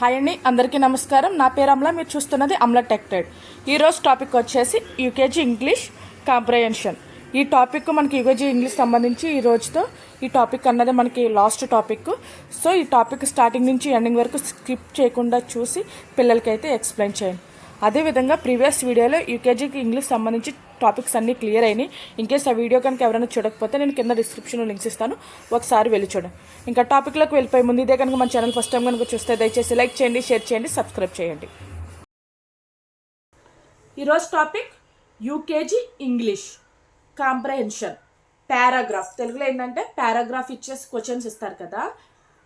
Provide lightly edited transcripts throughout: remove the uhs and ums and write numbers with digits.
Hi అండి, అందరికీ నమస్కారం. నా పేరు అమల. మీరు చూస్తున్నది అమల టెక్ ట్రేడ్. ఈరోజు టాపిక్ వచ్చేసి యూకేజీ ఇంగ్లీష్ కాంప్రహెన్షన్. ఈ టాపిక్ మనకి యూకేజీ ఇంగ్లీష్ సంబంధించి ఈ రోజుతో ఈ టాపిక్ అన్నది మనకి లాస్ట్ టాపిక్. సో ఈ టాపిక్ స్టార్టింగ్ నుంచి ఎండింగ్ వరకు స్కిప్ చేయకుండా చూసి పిల్లలకైతే ఎక్స్ప్లెయిన్ చేయండి. అదేవిధంగా ప్రీవియస్ వీడియోలో యూకేజీకి ఇంగ్లీష్ సంబంధించి టాపిక్స్ అన్నీ క్లియర్ అయినాయి. ఇన్కేస్ ఆ వీడియో కనుక ఎవరైనా చూడకపోతే నేను కింద డిస్క్రిప్షన్లో లింక్స్ ఇస్తాను, ఒకసారి వెళ్ళి చూడండి. ఇంకా టాపిక్లోకి వెళ్ళిపోయి ముందు ఇదే కనుక మన ఛానల్ ఫస్ట్ టైం కనుక చూస్తే దయచేసి లైక్ చేయండి, షేర్ చేయండి, సబ్స్క్రైబ్ చేయండి. ఈరోజు topic UKG English comprehension. Paragraph తెలుగులో ఏంటంటే పారాగ్రాఫ్ ఇచ్చేసి క్వశ్చన్స్ ఇస్తారు కదా,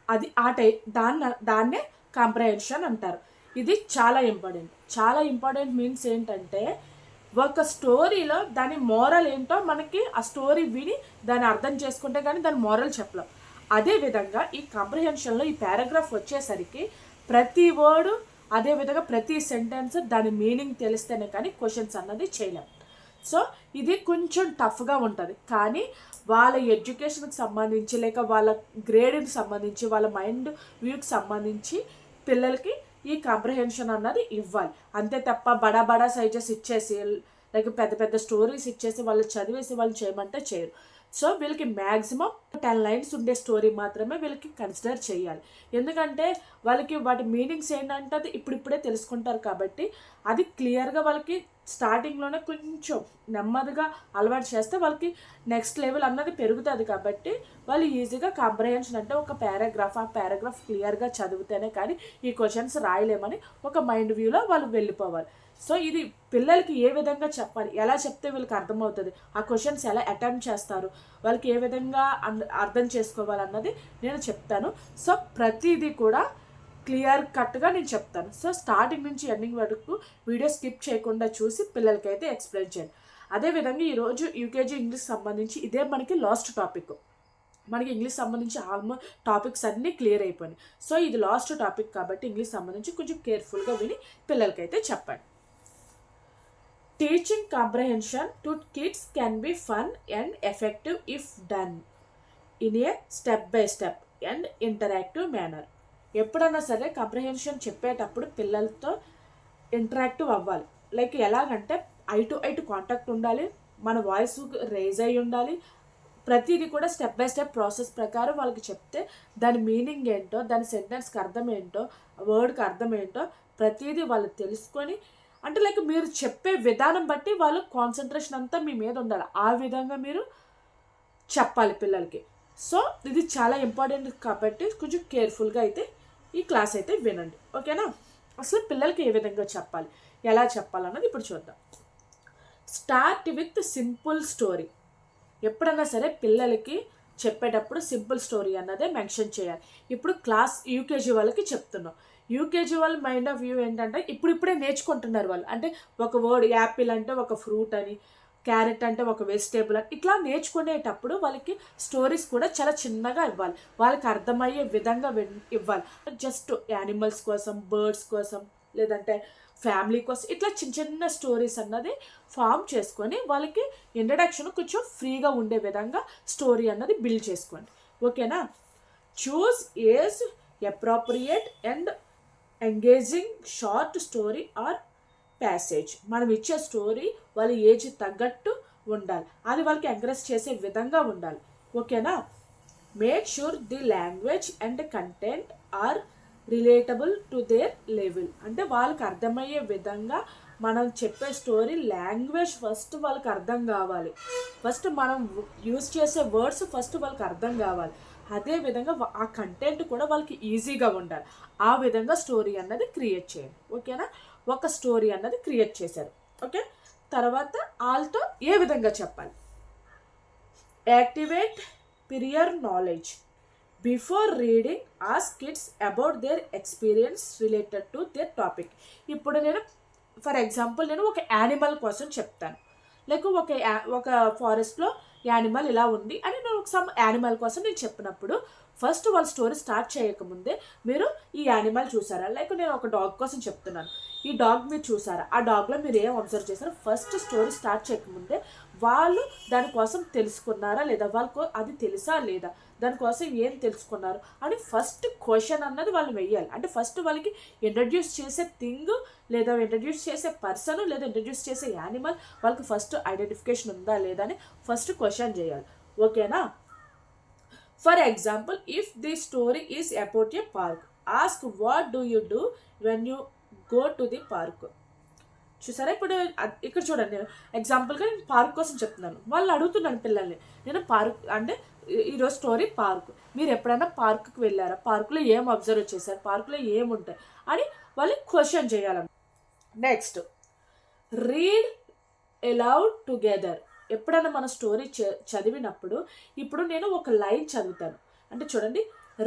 అది ఆ దాన్నే కాంప్రహెన్షన్ అంటారు. ఇది చాలా ఇంపార్టెంట్ మీన్స్ ఏంటంటే ఒక స్టోరీలో దాని మోరల్ ఏంటో మనకి ఆ స్టోరీ విని దాన్ని అర్థం చేసుకుంటే కానీ దాని మోరల్ చెప్పలేం. అదేవిధంగా ఈ కాంప్రహెన్షన్లో ఈ పారాగ్రాఫ్ వచ్చేసరికి ప్రతి వర్డు అదేవిధంగా ప్రతి సెంటెన్స్ దాని మీనింగ్ తెలిస్తేనే కానీ క్వశ్చన్స్ అన్నది చేయలేం. సో ఇది కొంచెం టఫ్గా ఉంటుంది, కానీ వాళ్ళ ఎడ్యుకేషన్కి సంబంధించి లేక వాళ్ళ గ్రేడ్కి సంబంధించి వాళ్ళ మైండ్ వ్యూకి సంబంధించి పిల్లలకి ఈ కాంప్రహెన్షన్ అన్నది ఇవ్వాలి. అంతే తప్ప బడా సైజెస్ ఇచ్చేసి లేక పెద్ద పెద్ద స్టోరీస్ ఇచ్చేసి వాళ్ళు చదివేసి వాళ్ళు చేయమంటే చేయరు. సో వీళ్ళకి మ్యాక్సిమం 10 లైన్స్ ఉండే స్టోరీ మాత్రమే వీళ్ళకి కన్సిడర్ చేయాలి. ఎందుకంటే వాళ్ళకి వాటి మీనింగ్స్ ఏంటంటే అది ఇప్పుడిప్పుడే తెలుసుకుంటారు కాబట్టి అది క్లియర్గా వాళ్ళకి స్టార్టింగ్లోనే కొంచెం నెమ్మదిగా అలవాటు చేస్తే వాళ్ళకి నెక్స్ట్ లెవెల్ అన్నది పెరుగుతుంది. కాబట్టి వాళ్ళు ఈజీగా కాంప్రహెన్షన్ అంటే ఒక పారాగ్రాఫ్, ఆ పారాగ్రాఫ్ క్లియర్గా చదివితేనే కానీ ఈ క్వశ్చన్స్ రాయలేమని ఒక మైండ్ వ్యూలో వాళ్ళు వెళ్ళిపోవాలి. సో ఇది పిల్లలకి ఏ విధంగా చెప్పాలి, ఎలా చెప్తే వీళ్ళకి అర్థమవుతుంది, ఆ క్వశ్చన్స్ ఎలా అటెంప్ట్ చేస్తారు, వాళ్ళకి ఏ విధంగా అర్థం చేసుకోవాలన్నది నేను చెప్తాను. సో ప్రతిదీ కూడా క్లియర్ కట్గా నేను చెప్తాను. సో స్టార్టింగ్ నుంచి ఎండింగ్ వరకు వీడియో స్కిప్ చేయకుండా చూసి పిల్లలకైతే ఎక్స్ప్లెయిన్ చేయండి. అదేవిధంగా ఈరోజు యూకేజీ ఇంగ్లీష్ సంబంధించి ఇదే మనకి లాస్ట్ టాపిక్. మనకి ఇంగ్లీష్ సంబంధించి ఆల్మోస్ట్ టాపిక్స్ అన్నీ క్లియర్ అయిపోయినాయి. సో ఇది లాస్ట్ టాపిక్ కాబట్టి ఇంగ్లీష్ సంబంధించి కొంచెం కేర్ఫుల్గా విని పిల్లలకైతే చెప్పండి. Teaching comprehension to kids can be fun and effective if done in a step by step and interactive manner. ఎప్పుడన్నా సరే కాంప్రహెన్షన్ చెప్పేటప్పుడు పిల్లలతో ఇంటరాక్టివ్ అవ్వాలి. లైక్ ఎలాగంటే ఐ టు కాంటాక్ట్ ఉండాలి, మన వాయిస్ రేజ్ అయి ఉండాలి. ప్రతిదీ కూడా స్టెప్ బై స్టెప్ ప్రాసెస్ ప్రకారం వాళ్ళకి చెప్తే దాని మీనింగ్ ఏంటో, దాని సెంటెన్స్కి అర్థం ఏంటో, వర్డ్కి అర్థం ఏంటో ప్రతిదీ వాళ్ళు తెలుసుకొని, అంటే లైక్ మీరు చెప్పే విధానం బట్టి వాళ్ళు కాన్సన్ట్రేషన్ అంతా మీ మీద ఉండాలి. ఆ విధంగా మీరు చెప్పాలి పిల్లలకి. సో ఇది చాలా ఇంపార్టెంట్ కాబట్టి కొంచెం కేర్ఫుల్గా అయితే ఈ క్లాస్ అయితే వినండి, ఓకేనా? అసలు పిల్లలకి ఏ విధంగా చెప్పాలి, ఎలా చెప్పాలన్నది ఇప్పుడు చూద్దాం. Start with simple story. ఎప్పుడన్నా సరే పిల్లలకి చెప్పేటప్పుడు సింపుల్ స్టోరీ అన్నదే మెన్షన్ చేయాలి. ఇప్పుడు క్లాస్ యూకేజీ వాళ్ళకి చెప్తున్నాం. యూకేజీ వాళ్ళ మైండ్ ఆఫ్ వ్యూ ఏంటంటే ఇప్పుడిప్పుడే నేర్చుకుంటున్నారు వాళ్ళు. అంటే ఒక వర్డ్ యాపిల్ అంటే ఒక ఫ్రూట్ అని, క్యారెట్ అంటే ఒక వెజిటేబుల్ అని, ఇట్లా నేర్చుకునేటప్పుడు వాళ్ళకి స్టోరీస్ కూడా చాలా చిన్నగా ఇవ్వాలి, వాళ్ళకి అర్థమయ్యే విధంగా ఇవ్వాలి. జస్ట్ యానిమల్స్ కోసం, బర్డ్స్ కోసం, లేదంటే ఫ్యామిలీ కోసం ఇట్లా చిన్న స్టోరీస్ అన్నది ఫామ్ చేసుకొని వాళ్ళకి ఇంట్రడక్షన్ కొంచెం ఫ్రీగా ఉండే విధంగా స్టోరీ అన్నది బిల్డ్ చేసుకోండి, ఓకేనా? Choose age appropriate and engaging short story or passage. మనం ఇచ్చే స్టోరీ వాళ్ళ ఏజ్ తగ్గట్టు ఉండాలి, అది వాళ్ళకి ఎంకరేజ్ చేసే విధంగా ఉండాలి, ఓకేనా? Make sure the language and content or relatable to their level. అంటే వాళ్ళకి అర్థమయ్యే విధంగా మనం చెప్పే స్టోరీ లాంగ్వేజ్ ఫస్ట్ వాళ్ళకి అర్థం కావాలి, ఫస్ట్ మనం యూజ్ చేసే వర్డ్స్ ఫస్ట్ వాళ్ళకి అర్థం కావాలి. అదేవిధంగా ఆ కంటెంట్ కూడా వాళ్ళకి ఈజీగా ఉండాలి. ఆ విధంగా స్టోరీ అన్నది క్రియేట్ చేయండి, ఓకేనా? ఒక స్టోరీ అన్నది క్రియేట్ చేశారు, ఓకే? తర్వాత వాళ్ళతో ఏ విధంగా చెప్పాలి. Activate prior knowledge before reading ask kids about their experience related to their topic. ఇప్పుడు నేను ఫర్ ఎగ్జాంపుల్ నేను ఒక యానిమల్ కోసం చెప్తాను, లైక్ ఒక ఫారెస్ట్లో యానిమల్ ఇలా ఉంది అని నేను ఒక సమ్ యానిమల్ కోసం నేను చెప్పినప్పుడు ఫస్ట్ వాళ్ళ స్టోరీ స్టార్ట్ చేయకముందే మీరు ఈ యానిమల్ చూసారా, లైక్ నేను ఒక డాగ్ కోసం చెప్తున్నాను, ఈ డాగ్ మీరు చూసారా, ఆ డాగ్లో మీరు ఏం అబ్జర్వ్ చేశారు? ఫస్ట్ స్టోరీ స్టార్ట్ చేయకముందే వాళ్ళు దానికోసం తెలుసుకున్నారా లేదా, వాళ్ళకు అది తెలుసా లేదా, దానికోసం ఏం తెలుసుకున్నారు అని ఫస్ట్ క్వశ్చన్ అన్నది వాళ్ళు వెయ్యాలి. అంటే ఫస్ట్ వాళ్ళకి ఇంట్రడ్యూస్ చేసే థింగ్ లేదా ఇంట్రడ్యూస్ చేసే పర్సన్ లేదా ఇంట్రడ్యూస్ చేసే యానిమల్ వాళ్ళకి ఫస్ట్ ఐడెంటిఫికేషన్ ఉందా లేదా అని ఫస్ట్ క్వశ్చన్ చేయాలి. ఓకేనా? For example, if the story is about a park, ask what do you do when you go to the park. చూసారా? ఇప్పుడు ఇక్కడ చూడండి, నేను ఎగ్జాంపుల్గా నేను పార్క్ కోసం చెప్తున్నాను. వాళ్ళు అడుగుతున్నాను పిల్లల్ని, నేను పార్క్ అంటే ఈరోజు స్టోరీ పార్క్, మీరు ఎప్పుడైనా పార్క్కి వెళ్ళారా, పార్కులో ఏం అబ్జర్వ్ చేశారు, పార్కులో ఏముంటాయి అని వాళ్ళు క్వశ్చన్ చేయాలన్నమాట. Next, read allowed together. ఎప్పుడైనా మన స్టోరీ చదివినప్పుడు ఇప్పుడు నేను ఒక లైన్ చదువుతాను అంటే చూడండి,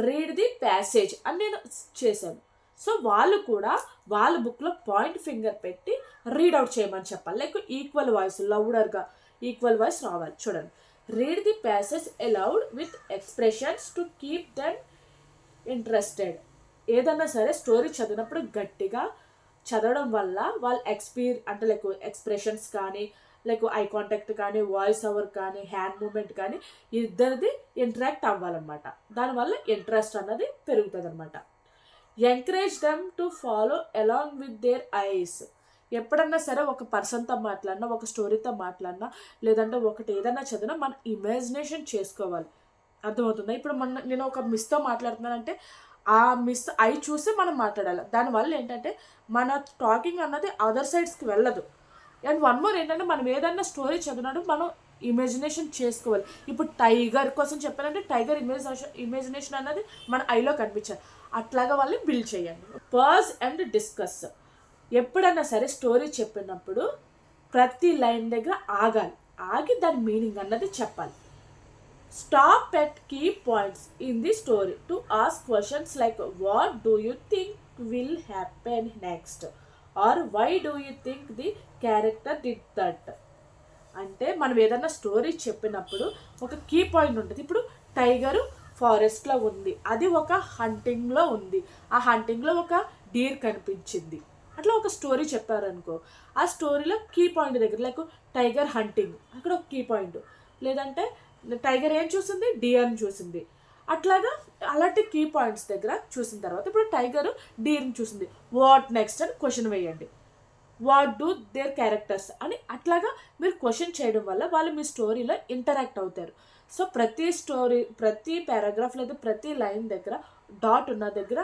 రీడ్ ది ప్యాసేజ్ అని నేను చేశాను. సో వాళ్ళు కూడా వాళ్ళ బుక్లో పాయింట్ ఫింగర్ పెట్టి రీడ్ అవుట్ చేయమని చెప్పాలి. లైక్ ఈక్వల్ వాయిస్, లౌడర్గా ఈక్వల్ వాయిస్ రావాలి. చూడండి, read the passage aloud with expressions to keep them interested. ఏదన్నా సరే స్టోరీ చదివినప్పుడు గట్టిగా చదవడం వల్ల వాళ్ళ అంటే లైక్ ఎక్స్ప్రెషన్స్ కానీ, లైక్ ఐ కాంటాక్ట్ కానీ, వాయిస్ ఓవర్ కానీ, హ్యాండ్ మూమెంట్ కానీ ఇద్దరిది ఇంటరాక్ట్ అవ్వాలన్నమాట. దానివల్ల ఇంట్రెస్ట్ అన్నది పెరుగుతుంది అనమాట. Encourage them to follow along with their eyes. ఎప్పుడన్నా సరే ఒక పర్సన్తో మాట్లాడినా, ఒక స్టోరీతో మాట్లాడినా, లేదంటే ఒకటి ఏదైనా చదివినా మన ఇమాజినేషన్ చేసుకోవాలి. అర్థమవుతుందా? ఇప్పుడు నేను ఒక మిస్తో మాట్లాడుతున్నానంటే ఆ మిస్ ఐ చూసి మనం మాట్లాడాలి. దానివల్ల ఏంటంటే మన టాకింగ్ అన్నది అదర్ సైడ్స్కి వెళ్ళదు. అండ్ వన్ మోర్ ఏంటంటే మనం ఏదన్నా స్టోరీ చదివినప్పుడు మనం ఇమాజినేషన్ చేసుకోవాలి. ఇప్పుడు టైగర్ కోసం చెప్పాలంటే టైగర్ ఇమాజినేషన్ అన్నది మన ఐలో కనిపించాలి. అట్లాగా వాళ్ళని బిల్డ్ చేయండి. Pause and discuss. ఎప్పుడన్నా సరే స్టోరీ చెప్పినప్పుడు ప్రతి లైన్ దగ్గర ఆగాలి, ఆగి దాని మీనింగ్ అన్నది చెప్పాలి. Stop at key points in the story to ask questions like what do you think will happen next or why do you think the character did that. అంటే మనం ఏదన్నా స్టోరీ చెప్పినప్పుడు ఒక కీ పాయింట్ ఉంటుంది. ఇప్పుడు tiger ఫారెస్ట్లో ఉంది, అది ఒక హంటింగ్లో ఉంది, ఆ హంటింగ్లో ఒక డీర్ కనిపించింది, అట్లా ఒక స్టోరీ చెప్పారనుకో, ఆ స్టోరీలో కీ పాయింట్ దగ్గర లైక్ టైగర్ హంటింగ్ అక్కడ ఒక కీ పాయింట్, లేదంటే టైగర్ ఏం చూసింది, డియర్ని చూసింది. అట్లాగా అలాంటి కీ పాయింట్స్ దగ్గర చూసిన తర్వాత ఇప్పుడు టైగర్ డీర్ని చూసింది, వాట్ నెక్స్ట్ అని క్వశ్చన్ వేయండి. వాట్ డూ దేర్ క్యారెక్టర్స్ అని అట్లాగా మీరు క్వశ్చన్ చేయడం వల్ల వాళ్ళు మీ స్టోరీలో ఇంటరాక్ట్ అవుతారు. సో ప్రతి పారాగ్రాఫ్ లేదా ప్రతి లైన్ దగ్గర డాట్ ఉన్న దగ్గర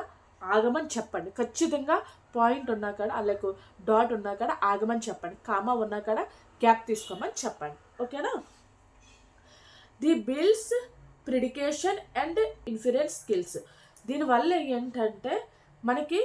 ఆగమని చెప్పండి. ఖచ్చితంగా పాయింట్ ఉన్నా కాడ అలాగే డాట్ ఉన్నా కాడ ఆగమని చెప్పండి, కామా ఉన్నా కాడ గ్యాప్ తీసుకోమని చెప్పండి. ఓకేనా? The builds prediction and inference skills. దీనివల్ల ఏంటంటే మనకి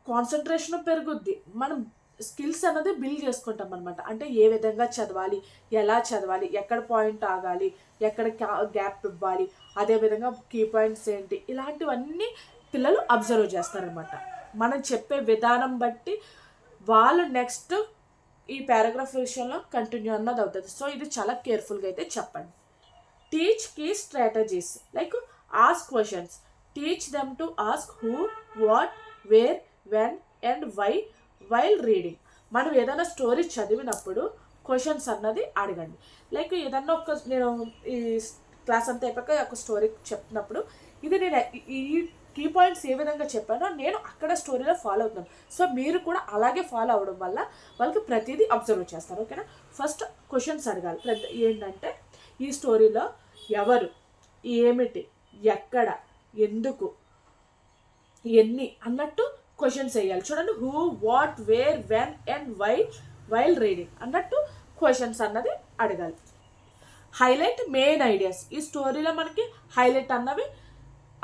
కాన్సన్ట్రేషన్ పెరుగుద్ది, మనం స్కిల్స్ అన్నది బిల్డ్ చేసుకుంటాం అనమాట. అంటే ఏ విధంగా చదవాలి, ఎలా చదవాలి, ఎక్కడ పాయింట్ ఆగాలి, ఎక్కడ గ్యాప్ ఇవ్వాలి, అదేవిధంగా కీ పాయింట్స్ ఏంటి, ఇలాంటివన్నీ పిల్లలు అబ్జర్వ్ చేస్తారనమాట. మనం చెప్పే విధానం బట్టి వాళ్ళు నెక్స్ట్ ఈ పారాగ్రాఫ్ విషయంలో కంటిన్యూ అన్నది అవుతుంది. సో ఇది చాలా కేర్ఫుల్గా అయితే చెప్పండి. Teach key strategies like ask questions. Teach them to ask who, what, where, when and why while reading. మనం ఏదైనా స్టోరీ చదివినప్పుడు క్వశ్చన్స్ అన్నది అడగండి. లైక్ ఏదన్నా నేను ఈ క్లాస్ అంతా అయిపోయాక ఒక స్టోరీ చెప్తున్నప్పుడు ఇది నేను ఈ కీ పాయింట్స్ ఏ విధంగా చెప్పానో నేను అక్కడ స్టోరీలో ఫాలో అవుతున్నాను. సో మీరు కూడా అలాగే ఫాలో అవ్వడం వల్ల వాళ్ళకి ప్రతిదీ అబ్జర్వ్ చేస్తారు. ఓకేనా? ఫస్ట్ క్వశ్చన్స్ అడగాలి. ఏంటంటే ఈ స్టోరీలో ఎవరు, ఏమిటి, ఎక్కడ, ఎందుకు, ఎన్ని అన్నట్టు క్వశ్చన్స్ వేయాలి. చూడండి, who, what, where, when and why while reading అన్నట్టు క్వశ్చన్స్ అన్నది అడగాలి. Highlight main ideas. ఈ స్టోరీలో మనకి హైలైట్ అన్నవి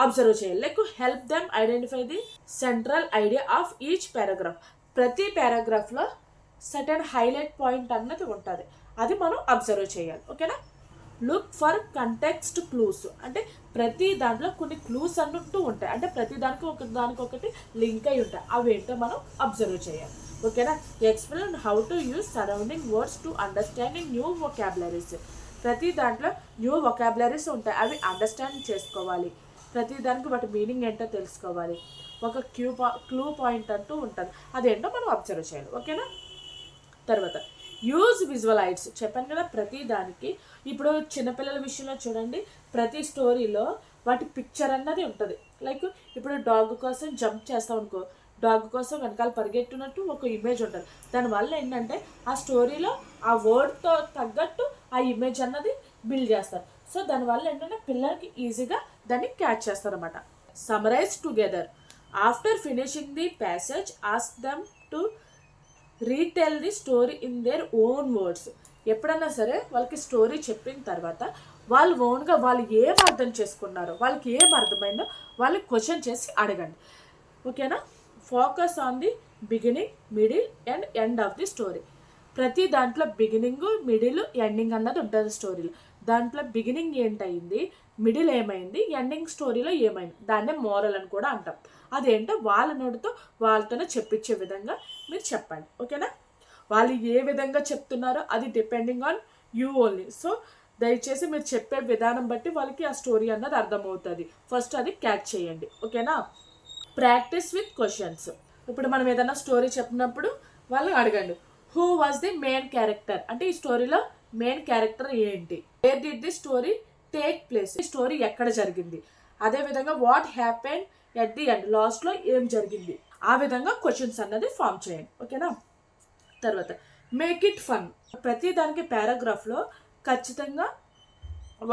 అబ్జర్వ్ చేయాలి. Like help them identify the central idea of each paragraph. ప్రతి పారాగ్రాఫ్లో సర్టెన్ హైలైట్ పాయింట్ అన్నది ఉంటుంది, అది మనం అబ్జర్వ్ చేయాలి. ఓకేనా? Look for context clues. అంటే ప్రతి దాంట్లో కొన్ని క్లూస్ అన్నట్టు ఉంటాయి, అంటే ప్రతి దానికొకటి లింక్ అయి ఉంటాయి, అవి ఏంటో మనం అబ్జర్వ్ చేయాలి. ఓకేనా? Explain how to use surrounding words to understanding new vocabularies. ప్రతి దాంట్లో న్యూ వొకాబులరీస్ ఉంటాయి, అవి అండర్స్టాండ్ చేసుకోవాలి. ప్రతి దానికి వాటి మీనింగ్ ఏంటో తెలుసుకోవాలి. ఒక క్లూ పాయింట్ అంటూ ఉంటుంది, అదేంటో మనం అబ్జర్వ్ చేయాలి. ఓకేనా. తర్వాత యూజ్ విజువలైజ్. చెప్పాను కదా ప్రతి దానికి. ఇప్పుడు చిన్నపిల్లల విషయంలో చూడండి, ప్రతి స్టోరీలో వాటి పిక్చర్ అన్నది ఉంటుంది. లైక్ ఇప్పుడు డాగ్ కోసం జంప్ చేస్తాం అనుకో, డాగ్ కోసం వెనకాల పరిగెట్టినట్టు ఒక ఇమేజ్ ఉంటుంది. దానివల్ల ఏంటంటే ఆ స్టోరీలో ఆ వర్డ్తో తగ్గట్టు ఆ ఇమేజ్ అన్నది బిల్డ్ చేస్తారు. సో దానివల్ల ఏంటంటే పిల్లలకి ఈజీగా దాన్ని క్యాచ్ చేస్తారన్నమాట. Summarise together. After finishing the passage ask them to retell the story in their own words. ఎప్పుడన్నా సరే వాళ్ళకి స్టోరీ చెప్పిన తర్వాత వాళ్ళు ఓన్గా వాళ్ళు ఏం అర్థం చేసుకున్నారో, వాళ్ళకి ఏం అర్థమైందో వాళ్ళకి క్వశ్చన్ చేసి అడగండి. ఓకేనా. Focus on the beginning, middle and end of the story. ప్రతి దాంట్లో బిగినింగ్, మిడిల్, ఎండింగ్ అన్నది ఉంటుంది స్టోరీలో. దాంట్లో బిగినింగ్ ఏంటయింది, మిడిల్ ఏమైంది, ఎండింగ్ స్టోరీలో ఏమైంది, దాన్నే మోరల్ అని కూడా అంటాం. అదేంటో వాళ్ళ నోటితో వాళ్ళతోనే చెప్పించే విధంగా మీరు చెప్పండి. ఓకేనా. వాళ్ళు ఏ విధంగా చెప్తున్నారో అది depending on you only. So దయచేసి మీరు చెప్పే విధానం బట్టి వాళ్ళకి ఆ స్టోరీ అన్నది అర్థమవుతుంది. ఫస్ట్ అది క్యాచ్ చేయండి. ఓకేనా. Practice with questions. ఇప్పుడు మనం ఏదైనా స్టోరీ చెప్పినప్పుడు వాళ్ళని అడగండి, who was the main character, అంటే ఈ స్టోరీలో మెయిన్ క్యారెక్టర్ ఏంటి, where did the story take place, ఈ స్టోరీ ఎక్కడ జరిగింది, అదేవిధంగా what happen at the end, లాస్ట్లో ఏం జరిగింది. ఆ విధంగా క్వశ్చన్స్ అన్నది ఫామ్ చేయండి. ఓకేనా. తర్వాత మేక్ ఇట్ ఫన్. ప్రతి దానికి పారాగ్రాఫ్లో ఖచ్చితంగా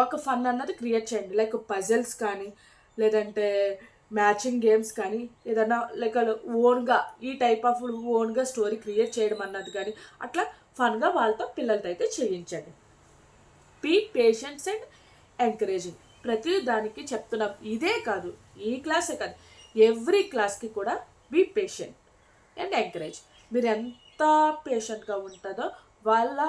ఒక ఫన్ అన్నది క్రియేట్ చేయండి. లైక్ పజిల్స్ కానీ, లేదంటే మ్యాచింగ్ గేమ్స్ కానీ, ఏదైనా లైక్ ఓన్గా ఈ టైప్ ఆఫ్ ఓన్గా స్టోరీ క్రియేట్ చేయడం అన్నది కానీ, అట్లా ఫన్గా వాళ్ళతో పిల్లలతో అయితే చేయించండి. Be patience and encouraging. ప్రతి దానికి చెప్తున్నాం, ఇదే కాదు ఈ క్లాసే కాదు, ఎవ్రీ క్లాస్కి కూడా బీ పేషెంట్ అండ్ ఎంకరేజ్. మీరు ఎంత పేషెంట్గా ఉంటుందో వాళ్ళ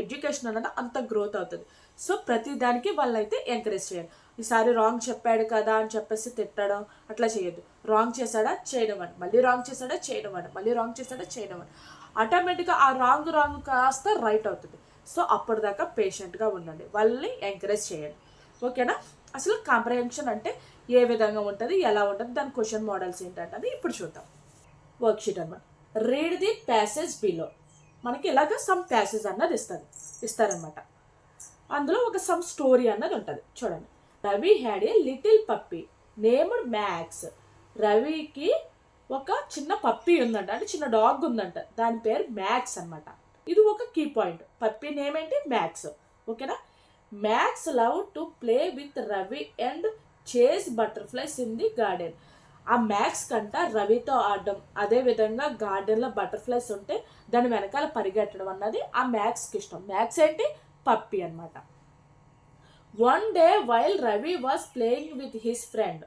ఎడ్యుకేషన్ అన్నది అంత గ్రోత్ అవుతుంది. సో ప్రతి దానికి వాళ్ళైతే ఎంకరేజ్ చేయండి. ఈసారి రాంగ్ చెప్పాడు కదా అని చెప్పేసి తిట్టడం అట్లా చేయొద్దు. రాంగ్ చేశాడా చేయడం అని, మళ్ళీ రాంగ్ చేశాడా చేయడం అని, మళ్ళీ రాంగ్ చేశాడా చేయడం అని, ఆటోమేటిక్గా ఆ రాంగ్ కాస్త రైట్ అవుతుంది. సో అప్పటిదాకా పేషెంట్గా ఉండండి, వాళ్ళని ఎంకరేజ్ చేయండి. ఓకేనా. అసలు కాంప్రహెన్షన్ అంటే ఏ విధంగా ఉంటుంది, ఎలా ఉంటుంది, దాని క్వశ్చన్ మోడల్స్ ఏంటంటే ఇప్పుడు చూద్దాం. వర్క్షీట్ అన్నమాట. Read the passage below. మనకి ఇలాగ సమ్ ప్యాసేజ్ అన్నది ఇస్తారనమాట. అందులో ఒక సమ్ స్టోరీ అన్నది ఉంటుంది. చూడండి. Ravi had a little puppy named max. రవికి ఒక చిన్న పప్పీ ఉందంట, అంటే చిన్న డాగ్ ఉందంట, దాని పేరు మ్యాక్స్ అనమాట. ఇది ఒక కీ పాయింట్. పప్పీ నేమ్ ఏంటి, మ్యాక్స్. ఓకేనా. Max love to play with Ravi and chase butterflies in the garden. ఆ మ్యాక్స్ కంట రవితో ఆడడం, అదేవిధంగా గార్డెన్లో బటర్ఫ్లైస్ ఉంటే దాని వెనకాల పరిగెట్టడం అన్నది ఆ మ్యాక్స్కి ఇష్టం. మ్యాక్స్ ఏంటి, పప్పీ అనమాట. One day while Ravi was playing with his friend,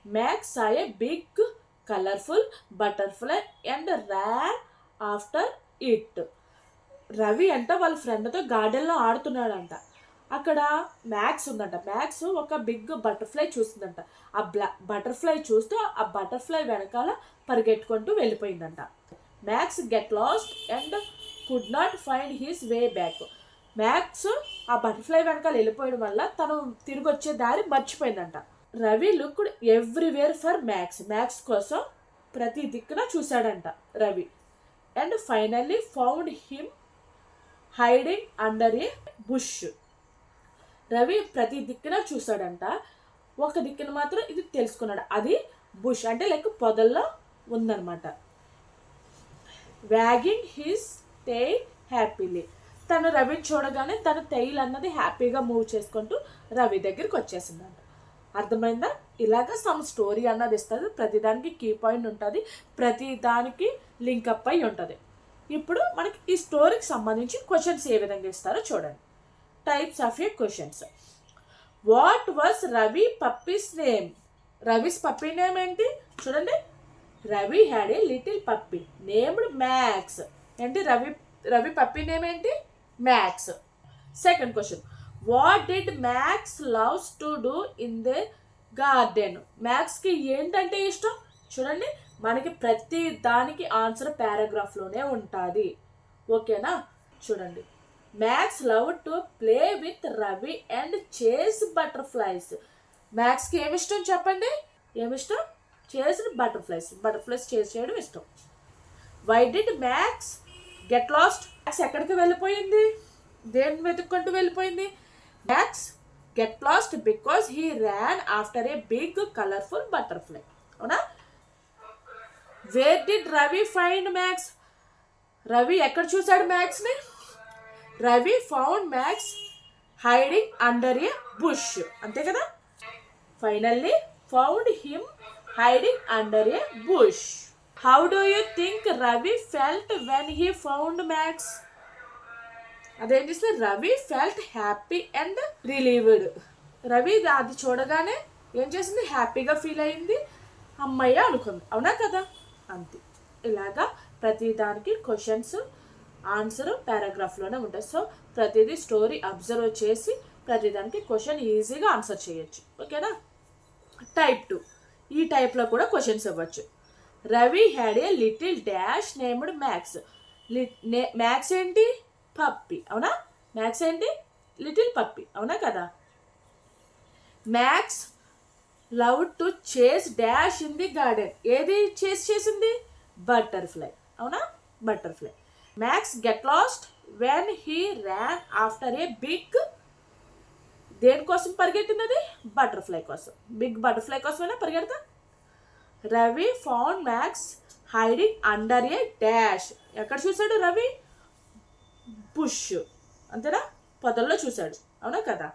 Max saw a big colourful butterfly and ran after it. Ravi అంట వాళ్ళ ఫ్రెండ్తో గార్డెన్లో ఆడుతున్నాడంట. అక్కడ మ్యాక్స్ ఉందంట. మ్యాక్స్ ఒక బిగ్ బటర్ఫ్లై చూస్తుందంట. ఆ బటర్ఫ్లై చూస్తూ ఆ బటర్ఫ్లై వెనకాల పరిగెట్టుకుంటూ వెళ్ళిపోయిందంట. Max get lost and could not find his way back. Max ఆ బటర్ఫ్లై వెనకాల వెళ్ళిపోయడం వల్ల తను తిరిగి వచ్చే దారి మర్చిపోయిందంట. Ravi looked everywhere for Max. Max కోసం ప్రతి దిక్కున చూశాడంట Ravi. And finally found him hiding under a bush. Ravi ప్రతి దిక్కున చూశాడంట, ఒక దిక్కున మాత్రం ఇది తెలుసుకున్నాడు, అది బుష్ అంటే లైక్ పొదల్లో ఉందన్నమాట. Wagging his tail happily. తను రవిని చూడగానే తన టెయిల్ అన్నది హ్యాపీగా మూవ్ చేసుకుంటూ రవి దగ్గరికి వచ్చేసిందంట. అర్థమైందా. ఇలాగ సమ్ స్టోరీ అన్నది ఇస్తుంది. ప్రతిదానికి కీ పాయింట్ ఉంటుంది, ప్రతిదానికి లింకప్ అయి ఉంటుంది. ఇప్పుడు మనకి ఈ స్టోరీకి సంబంధించి క్వశ్చన్స్ ఏ విధంగా ఇస్తారో చూడండి. Types of a questions. What was Ravi puppy's name. Ravi's puppy name ఏంటి చూడండి. Ravi had a little puppy named Max. ఏంటి, రవి పప్పీ నేమ్ ఏంటి, Max. Second question. What did Max loves to do in the garden. మ్యాక్స్కి ఏంటంటే ఇష్టం చూడండి. మనకి ప్రతి దానికి ఆన్సర్ పారాగ్రాఫ్లోనే ఉంటుంది. ఓకేనా. చూడండి. Max love to play with Ravi and chase butterflies. మ్యాక్స్కి ఏమి ఇష్టం చెప్పండి? ఏమిష్టం? చేసిన బటర్ఫ్లైస్ చేయడం ఇష్టం. Why did Max get lost? Max ఎక్కడికి వెళ్ళిపోయింది? దేన్ని వెతుక్కుంటూ వెళ్ళిపోయింది? Max get lost because he ran after a big colourful butterfly. అవునా? Where did Ravi find Max? Ravi ఎక్కడ చూశాడు మ్యాక్స్ని? Ravi found Max hiding under a bush. అంతే కదా? Finally found him hiding under a bush. How do you think Ravi felt when he found max? అదేం చేస్తే Ravi felt happy and relieved. Ravi అది చూడగానే ఏం చేసింది? హ్యాపీగా ఫీల్ అయింది, అమ్మయ్య అనుకుంది. అవునా కదా? అంతే. ఇలాగా ప్రతిదానికి క్వశ్చన్స్ ఆన్సర్ పారాగ్రాఫ్లోనే ఉంటాయి. సో ప్రతిదీ స్టోరీ అబ్జర్వ్ చేసి ప్రతిదానికి క్వశ్చన్ ఈజీగా ఆన్సర్ చేయొచ్చు. ఓకేనా? టైప్ 2 ఈ టైప్లో కూడా క్వశ్చన్స్ ఇవ్వచ్చు. Ravi had a little dash named Max. Max ఏంటి? పప్పి. అవునా? మ్యాక్స్ ఏంటి? Little puppy. అవునా కదా? Max love to chase dash in the garden. ఏది చేసింది? బటర్ఫ్లై. అవునా? Butterfly. Max get lost when he ran after a big. దేనికోసం పరిగెట్టినది? బటర్ఫ్లై కోసం. బిగ్ బటర్ఫ్లై కోసమైనా పరిగెడతా? Ravi found Max hiding under a dash. ఎక్కడ చూశాడు రవి? బుష్. అంతేనా? పొదల్లో చూశాడు. అవునా కదా?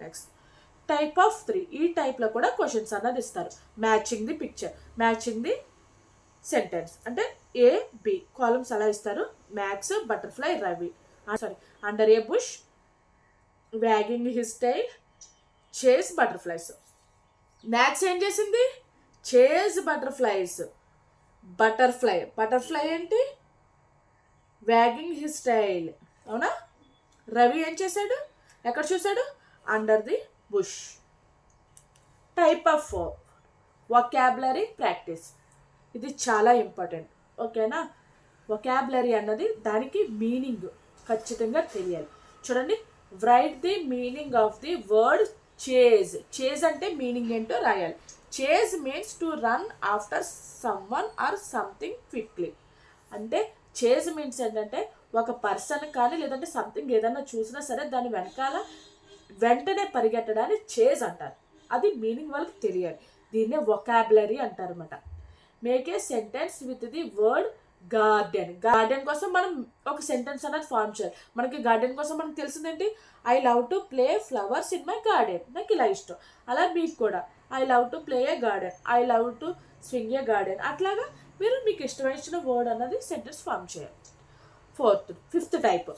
Next type of 3. ఈ టైప్లో కూడా క్వశ్చన్స్ అన్నది ఇస్తారు. Matching the picture, matching the sentence. అంటే ఏ బి కాలమ్స్ అలా ఇస్తారు. Max, butterfly, Ravi. Under a bush, wagging his tail, chase butterflies. Max ఏం చేసింది? Chase butterflies. బటర్ఫ్లై ఏంటి? Wagging his tail. అవునా? రవి ఏం చేశాడు? ఎక్కడ చూశాడు? Under the bush. Type of 4 vocabulary practice. ఇది చాలా ఇంపార్టెంట్. ఓకేనా? వొకాబులరీ అన్నది దానికి మీనింగ్ ఖచ్చితంగా తెలియాలి. చూడండి, right the meaning of the word chase. Chase అంటే మీనింగ్ ఏంటో రాయాలి. Chase means to run after someone or something quickly. అంటే చేజ్ మీన్స్ ఏంటంటే ఒక పర్సన్ కానీ లేదంటే సంథింగ్ ఏదైనా చూసినా సరే దాని వెంటనే పరిగెట్టడాన్ని చేజ్ అంటారు. అది మీనింగ్ వాళ్ళకి తెలియాలి. దీన్నే వొకాబులరీ అంటారు అన్నమాట. Make a sentence with the word garden. Garden కోసం మనం ఒక సెంటెన్స్ అనేది ఫార్మ్ చేయాలి. మనకి గార్డెన్ కోసం మనకు తెలిసిందేంటి? I love to play flowers in my garden. నాకు ఇలా ఇష్టం. అలా మీకు కూడా I love to play a garden, I love to swing a garden. అట్లాగా మీరు మీకు ఇష్టమైన వర్డ్ అన్నది సెంటెన్స్ ఫార్మ్ చేయాలి. Fifth type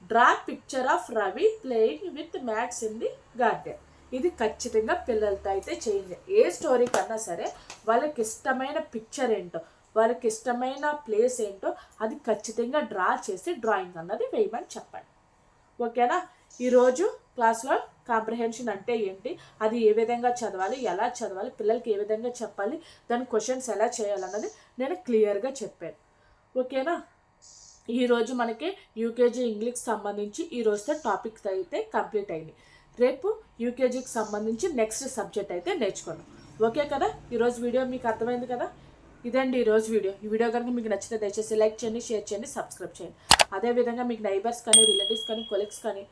draw picture of Ravi playing with Max in the garden. ఇది ఖచ్చితంగా పిల్లలతో అయితే చేయండి. ఏ స్టోరీ కన్నా సరే వాళ్ళకి ఇష్టమైన పిక్చర్ ఏంటో, వాళ్ళకి ఇష్టమైన ప్లేస్ ఏంటో అది ఖచ్చితంగా డ్రా చేసి డ్రాయింగ్ అన్నది వేయమని చెప్పండి. ఓకేనా? ఈరోజు క్లాస్లో కాంప్రహెన్షన్ అంటే ఏంటి, అది ఏ విధంగా చదవాలి, ఎలా చదవాలి, పిల్లలకి ఏ విధంగా చెప్పాలి, దాని క్వశ్చన్స్ ఎలా చేయాలన్నది నేను క్లియర్గా చెప్పాను. ఓకేనా? ఈరోజు మనకి యూకేజీ ఇంగ్లీష్కి సంబంధించి ఈ రోజుతో టాపిక్స్ అయితే కంప్లీట్ అయింది. రేపు యూకేజీకి సంబంధించి నెక్స్ట్ సబ్జెక్ట్ అయితే నేర్చుకున్నాం. ఓకే కదా? ఈరోజు వీడియో మీకు అర్థమైంది కదా? ఇదండి ఈరోజు వీడియో. ఈ వీడియో కనుక మీకు నచ్చితే దయచేసి లైక్ చేయండి, షేర్ చేయండి, సబ్స్క్రైబ్ చేయండి. అదేవిధంగా మీకు నైబర్స్ కానీ, రిలేటివ్స్ కానీ, కొలీగ్స్ కానీ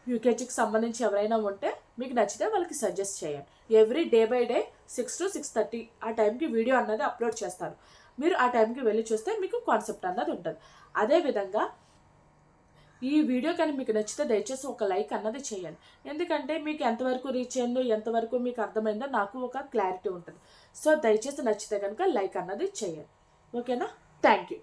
యూకేజీకి సంబంధించి ఎవరైనా ఉంటే మీకు నచ్చితే వాళ్ళకి సజెస్ట్ చేయండి. Every day by day 6 to 6:30 ఆ టైంకి వీడియో అన్నది అప్లోడ్ చేస్తాను. మీరు ఆ టైంకి వెళ్ళి చూస్తే మీకు కాన్సెప్ట్ అన్నది ఉంటుంది. అదేవిధంగా ఈ వీడియో కానీ మీకు నచ్చితే దయచేసి ఒక లైక్ అన్నది చేయండి. ఎందుకంటే మీకు ఎంతవరకు రీచ్ అయిందో, ఎంతవరకు మీకు అర్థమైందో నాకు ఒక క్లారిటీ ఉంటుంది. సో దయచేసి నచ్చితే కనుక లైక్ అన్నది చేయండి. ఓకేనా? Thank you.